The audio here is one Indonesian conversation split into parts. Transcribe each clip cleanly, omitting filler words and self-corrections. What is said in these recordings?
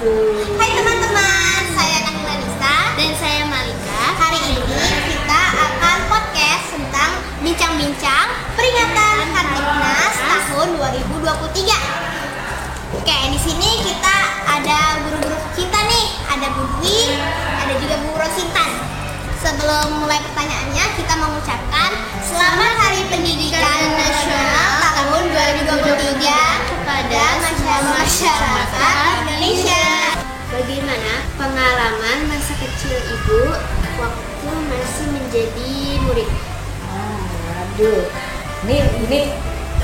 wabarakatuh. Hai teman-teman, saya Nakila Nisa Dan saya Malika. Hari ini kita akan podcast tentang bincang-bincang peringatan Hartiknas tahun 2023. Oke, di sini kita ada guru-guru kita nih, ada Bu Dwi, ada juga Bu Rosintan. Sebelum mulai pertanyaannya, kita mengucapkan Selamat Hari Pendidikan Nasional tahun 2023 kepada masyarakat Indonesia. Bagaimana pengalaman masa kecil Ibu waktu masih menjadi murid? Waduh, ini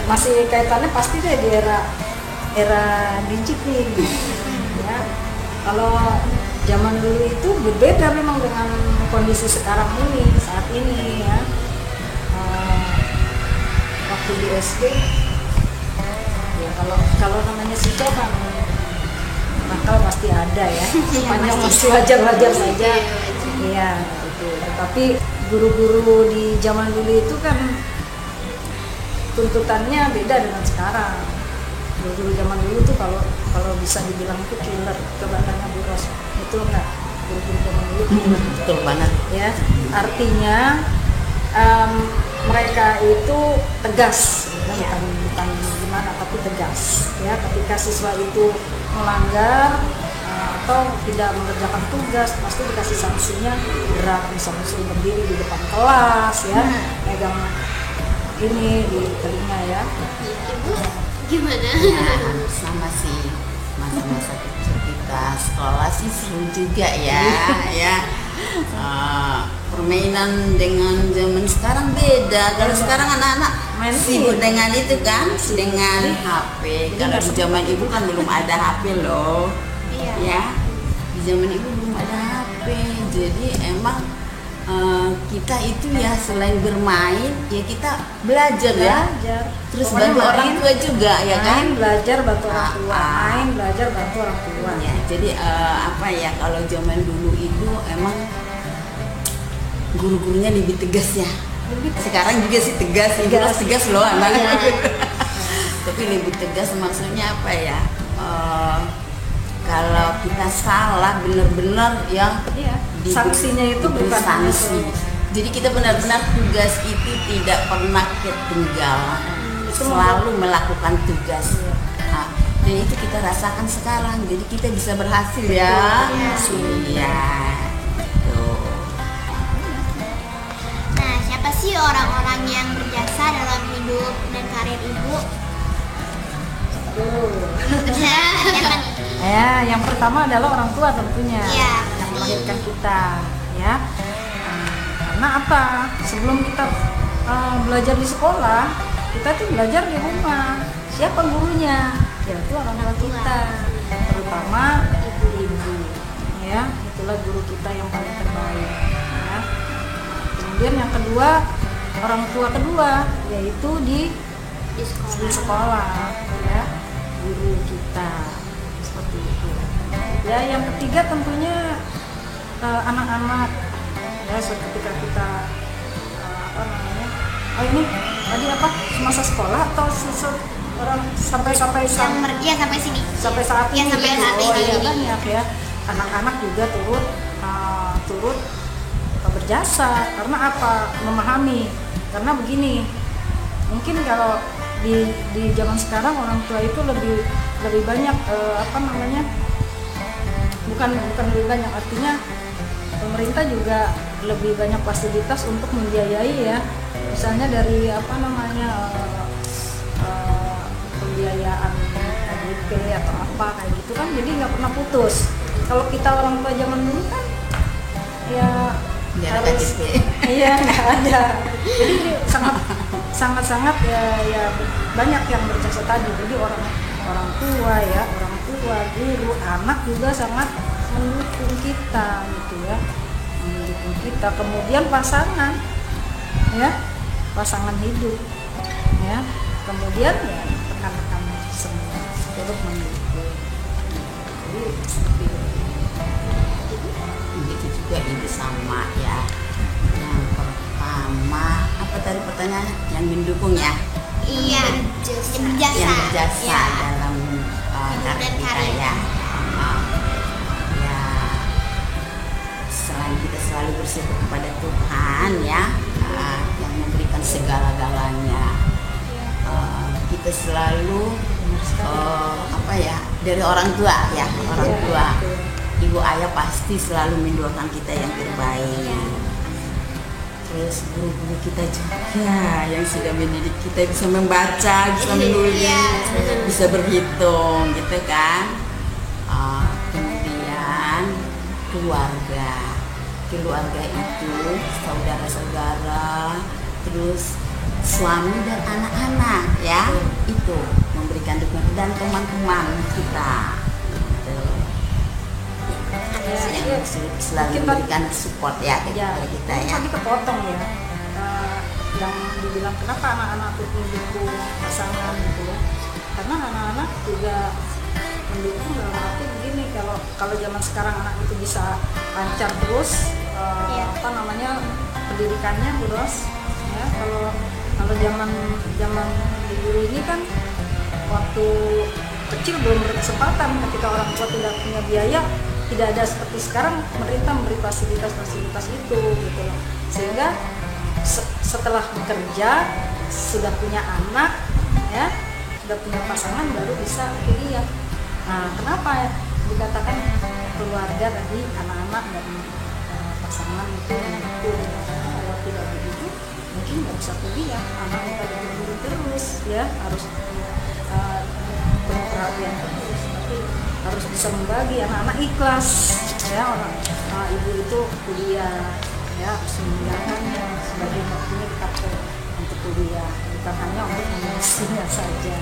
masih kaitannya pasti deh di era digit nih. Ya, kalau zaman dulu itu berbeda memang dengan kondisi sekarang ini, saat ini ya. Waktu di SD, ya kalau namanya siswa kan nakal pasti ada ya, sepanjang masih wajar-wajar saja. Iya, itu. Tapi guru-guru di zaman dulu itu kan tuntutannya beda dengan sekarang. Guru-guru zaman dulu tuh kalau bisa dibilang itu killer, kebanyakan Bu Ros. Itu enggak, guru-guru zaman dulu killer. Betul banget. Ya, artinya mereka itu tegas, bukan gimana, tapi tegas. Ya, ketika siswa itu melanggar atau tidak mengerjakan tugas, pasti dikasih sanksinya berat, misalnya suruh berdiri di depan kelas, ya, pegang ini di telinga ya. Ibu gimana? Sama sih masa-masa kecil kita sekolah sih seru juga ya. Ya. Permainan dengan zaman sekarang beda. Kalau sekarang anak-anak sibuk dengan itu kan, dengan HP. Kalau di zaman ibu kan belum ada HP loh. Ya, di zaman ibu belum ada HP. Jadi emang kita itu ya selain bermain, ya kita belajar ya. Terus bantu orang tua juga ya kan. Belajar bantu orang tua, main belajar bantu orang tua. Ya, jadi apa ya, kalau zaman dulu itu emang guru-gurunya lebih tegas ya. Sekarang juga sih tegas loh anak. Tapi lebih tegas maksudnya apa ya? Kalau kita salah benar-benar ya, sanksinya itu bukan sanksi. Jadi kita benar-benar tugas itu tidak pernah ketinggalan. Selalu melakukan tugas. Dan itu kita rasakan sekarang. Jadi kita bisa berhasil ya. Iya. Nah, siapa sih orang-orang yang berjasa dalam hidup dan karir Ibu? Ya, yang pertama adalah orang tua tentunya, Iya. yang melahirkan kita, ya. Karena apa? Sebelum kita belajar di sekolah, kita tuh belajar di rumah. Siapa gurunya? Ya itu orang tua kita, terutama ibu-ibu. Ya, itulah guru kita yang paling terbaik. Ya. Kemudian yang kedua, orang tua kedua, yaitu di sekolah, ya, guru kita. Seperti itu. Ya, yang ketiga tentunya anak-anak, ya, ketika kita ini tadi apa, semasa sekolah atau orang sampai sampai sini. sampai saat ini. Sampai saat ini. Ya, banyak ya, anak-anak juga turut berjasa. Karena apa? Memahami. Karena begini, mungkin kalau di zaman sekarang orang tua itu lebih banyak bukan lebih banyak, artinya pemerintah juga lebih banyak fasilitas untuk membiayai ya, misalnya dari pembiayaan KDP atau apa kayak gitu kan, jadi nggak pernah putus. Kalau kita orang tua zaman dulu kan ya harus nggak ada, jadi sangat ya banyak yang berjasa tadi. Jadi orang tua, guru, anak juga sangat mendukung kita gitu ya, kemudian pasangan hidup ya, kemudian ya rekan-rekan semua turut mendukung. Jadi seperti itu juga ini sama ya. Yang pertama apa tadi pertanyaan? Yang mendukung ya? Iya, berjasa. Yang berjasa Ya. dalam karir kita ya. selalu dari orang tua ya, orang tua. Ibu ayah pasti selalu mendoakan kita yang terbaik. Terus guru-guru kita juga yang sudah mendidik kita bisa membaca, bisa menulis, bisa berhitung gitu kan. Kemudian keluarga itu saudara-saudara, terus suami dan anak-anak ya, itu memberikan dukungan, dan teman-teman kita gitu. Yang selalu memberikan support ya kepada kita ya. Tadi kepotong ya, yang dibilang kenapa anak-anak itu mendukung pasangan gitu, karena anak-anak juga mendukung dalam arti begini, kalau zaman sekarang anak itu bisa lancar terus pendidikannya terus ya. Kalau zaman dulu ini kan waktu kecil belum berkesempatan, ketika orang tua tidak punya biaya, tidak ada seperti sekarang pemerintah memberi fasilitas itu gitu loh. Sehingga setelah bekerja, sudah punya anak ya, sudah punya pasangan, baru bisa kuliah. Nah, kenapa dikatakan keluarga tadi, anak-anak dan pasangan itu mendukung? Kalau tidak begitu, mungkin nggak bisa kuliah. Anak kita diburu terus ya, harus penuh perhatian terus, tapi harus bisa membagi. Anak-anak ikhlas ya, ibu itu kuliah ya, harus meninggalkannya sebagai waktunya kita untuk kuliah, bukan hanya untuk mengisinya saja.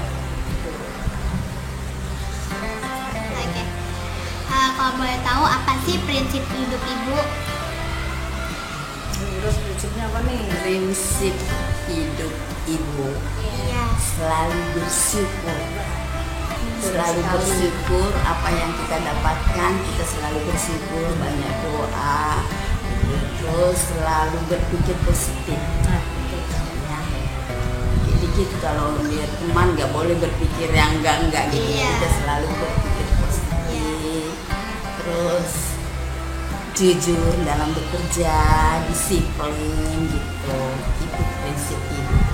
Kalau boleh tahu apa sih prinsip hidup ibu? Terus prinsipnya apa nih? Prinsip hidup ibu selalu bersyukur. Selalu bersyukur apa yang kita dapatkan, kita selalu bersyukur, banyak doa, terus selalu berpikir positif. Ya. Dikit kalau lihat teman nggak boleh berpikir yang enggak gitu. Kita selalu berpikir positif. Terus jujur dalam bekerja, disiplin gitu. Itu prinsip hidup.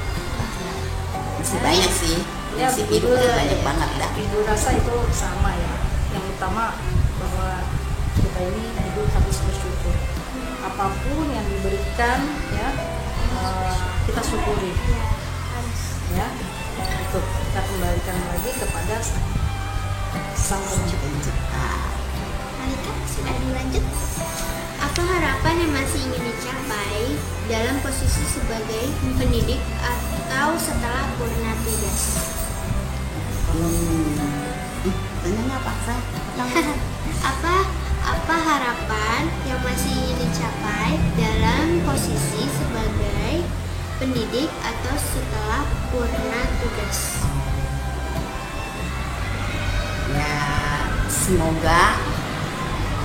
Masih banyak sih. Prinsip hidup banyak banget dah. Ibu rasa itu sama ya. Yang utama bahwa kita ini hidup harus bersyukur. Apapun yang diberikan ya, kita syukuri. Ya, untuk kita kembalikan lagi kepada Sang Pencipta. Malika, sudah dilanjut. Apa harapan yang masih ingin dicapai dalam posisi sebagai pendidik atau setelah purna tugas? Tanya apa Kak? Apa harapan yang masih ingin dicapai dalam posisi sebagai pendidik atau setelah purna tugas? Ya, semoga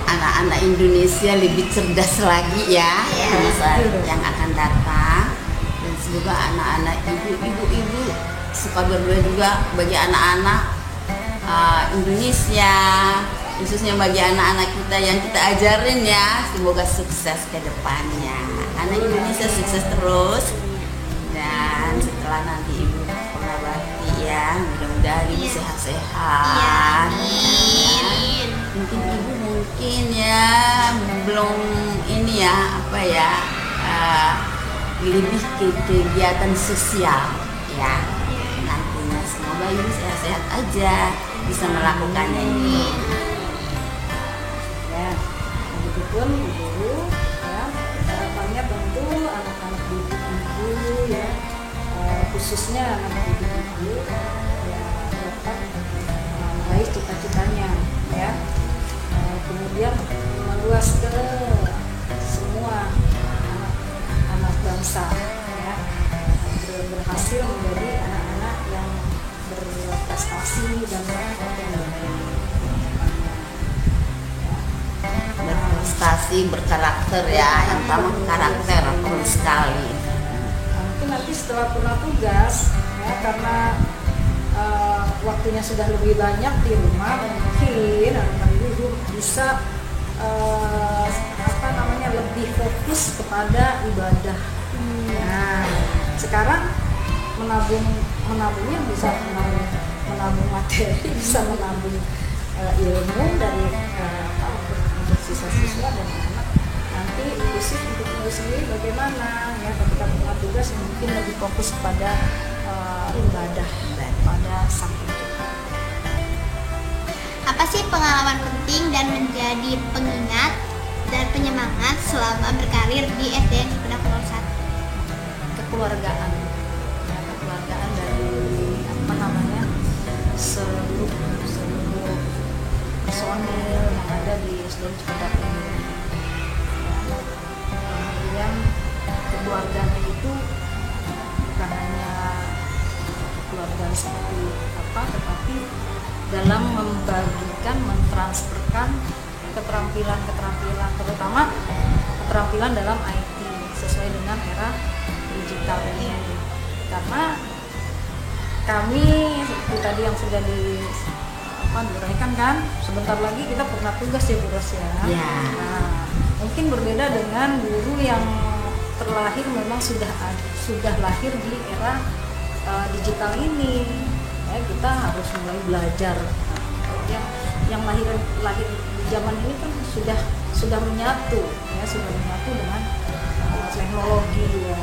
anak-anak Indonesia lebih cerdas lagi ya di masa yang akan datang, dan semoga anak-anak ibu suka berdoa juga bagi anak-anak Indonesia, khususnya bagi anak-anak kita yang kita ajarin ya, semoga sukses ke depannya. Anak Indonesia sukses terus, dan setelah nanti ibu purna bakti ya, mudah-mudahan ibu sehat-sehat. Mungkin ya belum ini ya lebih ke kegiatan sosial ya nantinya. Semoga ibu sehat-sehat aja bisa melakukannya ini. Ya, begitupun ibu ya, harapannya tentu anak-anak didik ibu ya, khususnya anak didik ibu ya, dapat meraih cita-citanya ya. Kemudian meluas ke semua anak bangsa ya, berhasil menjadi anak-anak yang berprestasi dan berprestasi, berkarakter ya, yang pertama karakter perlu sekali. Mungkin nanti setelah purna tugas ya, karena waktunya sudah lebih banyak di rumah, mungkin anak-anak ibu bisa lebih fokus kepada ibadah. Nah, sekarang menabung menabungnya bisa menabung materi, bisa menabung ilmu dari untuk siswa-siswa dan anak. Nanti khusus untuk ibu sendiri bagaimana ya ketika punya tugas yang mungkin lebih fokus pada ibadah pada Sang Pencipta. Apa sih pengalaman penting dan menjadi pengingat dan penyemangat selama berkarir di SDN Cipedak 01? Kekeluargaan ya, kekeluargaan dari seluruh personil yang ada di SDN Cipedak ini. Kemudian kekeluargaan itu bukan hanya keluarga seperti apa, tetapi dalam membagikan, mentransferkan keterampilan, terutama keterampilan dalam IT sesuai dengan era digital ini. Karena kami seperti tadi yang sudah diuraikan kan, sebentar lagi kita pernah tugas ya Bu Ros ya. Nah, mungkin berbeda dengan guru yang terlahir memang sudah lahir di era digital ini. Ya, kita harus mulai belajar. Yang lahir di zaman ini kan sudah menyatu dengan teknologi ya.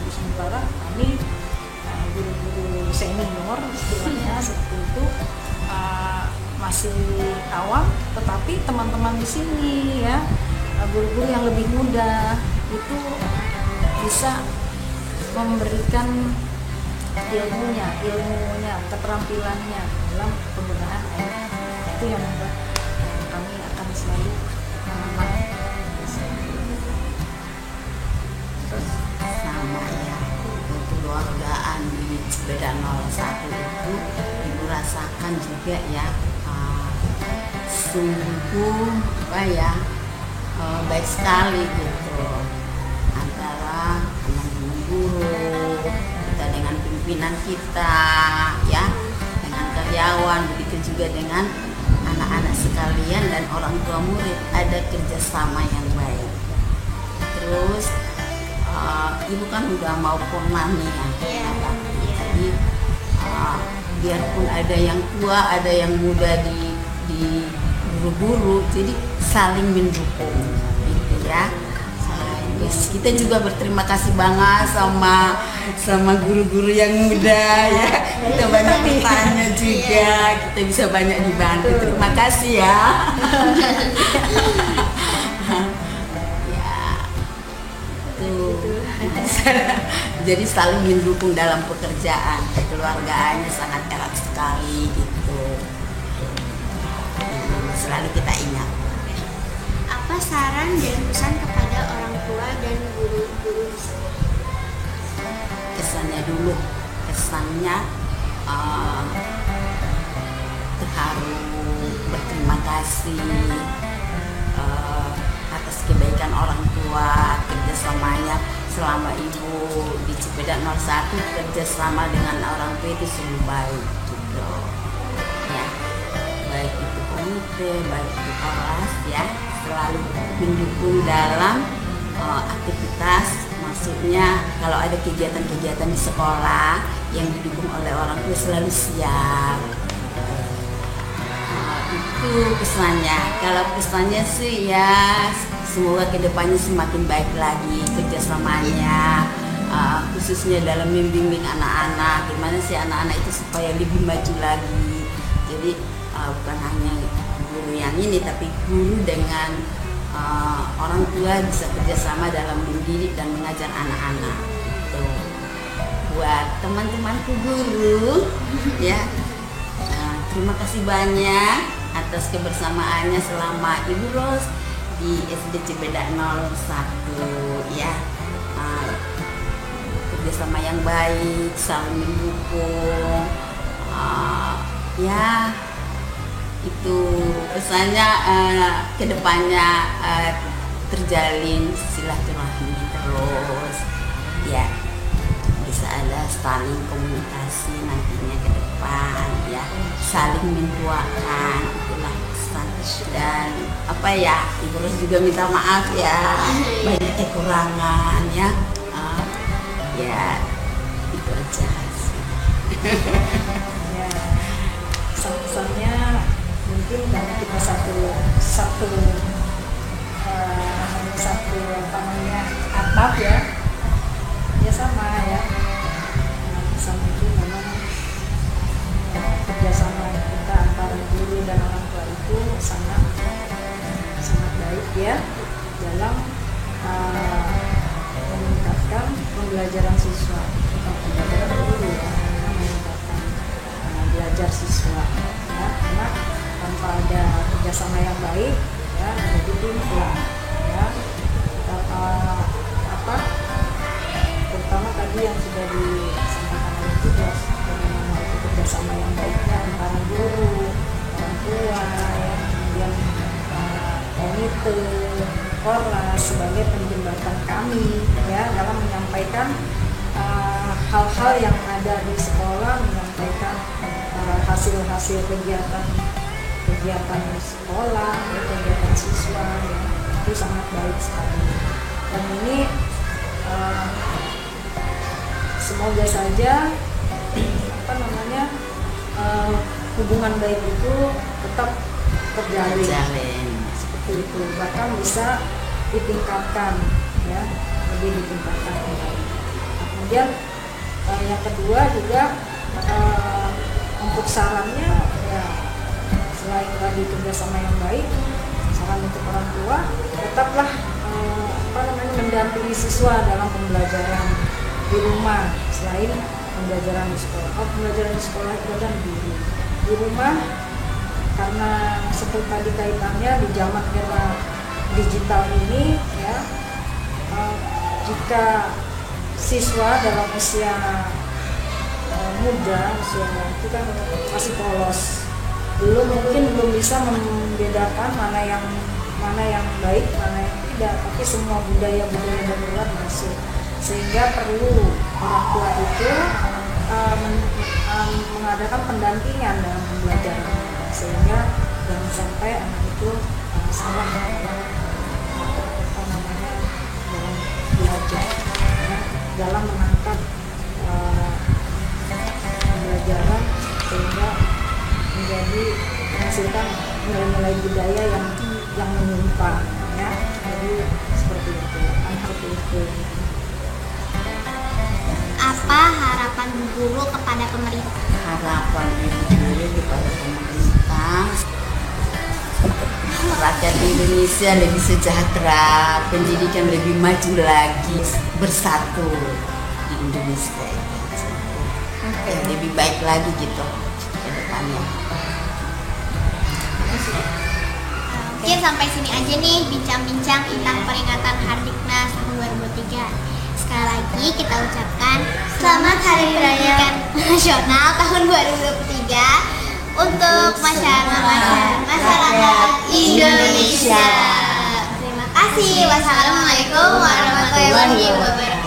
Di sementara kami guru-guru senior istilahnya seperti itu masih awam, tetapi teman-teman di sini ya guru-guru yang lebih muda itu bisa memberikan ilmunya, keterampilannya dalam penggunaan IT. Itu yang membuat kami akan selalu mengamati. Terus sama ya, kekeluargaan di Cipedak 01 itu ibu rasakan juga ya, sungguh baik sekali gitu antara teman guru kita dengan pimpinan kita ya, dengan karyawan, begitu juga dengan anak-anak sekalian dan orang tua murid, ada kerjasama yang baik. Terus ibu kan udah mau purnama ya, jadi biarpun ada yang tua, ada yang muda di guru-guru, jadi saling mendukung gitu ya. Kita juga berterima kasih banget sama guru-guru yang muda ya. Kita banyak bertanya juga, kita bisa banyak dibantu. Terima kasih ya. Ya, tuh. Jadi saling mendukung dalam pekerjaan, kekeluargaannya sangat erat sekali gitu. Selalu kita ingat. Apa saran dan pesan kepada orang tua dan guru-guru? Kesannya terharu, berterima kasih atas kebaikan orang tua, kerjasamanya selama ibu di Cipedak 01, kerjasama dengan orang tua itu sungguh baik gitu ya, baik itu komite, baik itu kelas ya, selalu mendukung dalam aktivitas. Maksudnya kalau ada kegiatan-kegiatan di sekolah yang didukung oleh orang tua selalu siap. Itu pesannya. Kalau pesannya sih ya semoga kedepannya semakin baik lagi kerjasamanya, khususnya dalam membimbing anak-anak. Gimana sih anak-anak itu supaya lebih maju lagi. Jadi bukan hanya guru yang ini, tapi guru dengan orang tua bisa kerjasama dalam mendidik dan mengajar anak-anak. Gitu. Buat teman-temanku guru, ya, terima kasih banyak atas kebersamaannya selama Ibu Ros di SD Cipedak 01 ya. Kerjasama yang baik, saling mendukung, ya. Itu pesannya kedepannya terjalin silaturahmi terus ya, bisa ada saling komunikasi nantinya ke depan ya, saling mendoakan, itulah pesan. Dan apa ya, Ibu Ros juga minta maaf ya, banyak kekurangan ya, ya itu aja. Ya, pesan-pesannya mungkin karena kita satu apa namanya atap ya sama ya. Nah, pesan itu memang kerjasama kita antara guru dan orang tua itu sangat baik ya dalam meningkatkan pembelajaran siswa atau pembelajaran guru ya, meningkatkan belajar siswa ya, karena tanpa ada kerjasama yang baik ya jadi timpang ya terutama tadi yang sudah disampaikan oleh tugas bagaimana itu kerjasama yang baiknya antara guru, orang tua ya, kemudian komite, Korlas sebagai penjembatan kami ya dalam menyampaikan hal-hal yang ada di sekolah, menyampaikan hasil-hasil kegiatan sekolah, ya, kegiatan siswa ya, itu sangat baik sekali. Dan ini semoga saja hubungan baik itu tetap terjalin seperti itu, bahkan bisa ditingkatkan ya, lebih ditingkatkan kembali. Kemudian yang kedua juga untuk sarannya ya, selain tadi kerjasama yang baik, saran untuk orang tua tetaplah mendampingi siswa dalam pembelajaran di rumah selain pembelajaran di sekolah. Pembelajaran di sekolah itu kan di rumah, karena seperti tadi kaitannya di zaman era digital ini ya, jika siswa dalam usia muda, usia itu kan masih polos, belum bisa membedakan mana yang baik, mana yang tidak, tapi semua budaya barulah masuk, sehingga perlu orang tua itu mengadakan pendampingan dalam pembelajaran, sehingga jangan sampai anak itu salah dalam belajar ya, dalam menangkap pembelajaran, sehingga menghasilkan nilai-nilai budaya yang menyimpang ya. Jadi seperti itu, Apa harapan Bu Guru kepada pemerintah? Harapan Ibu Guru kepada pemerintah, rakyat Indonesia lebih sejahtera, pendidikan lebih maju lagi, bersatu di Indonesia ini lebih baik lagi gitu ke depannya. Mungkin sampai sini aja nih bincang-bincang tentang peringatan Hardiknas tahun 2023. Sekali lagi kita ucapkan Selamat Hari Pendidikan Nasional tahun 2023 untuk masyarakat Indonesia. Terima kasih. Wassalamualaikum warahmatullahi wabarakatuh.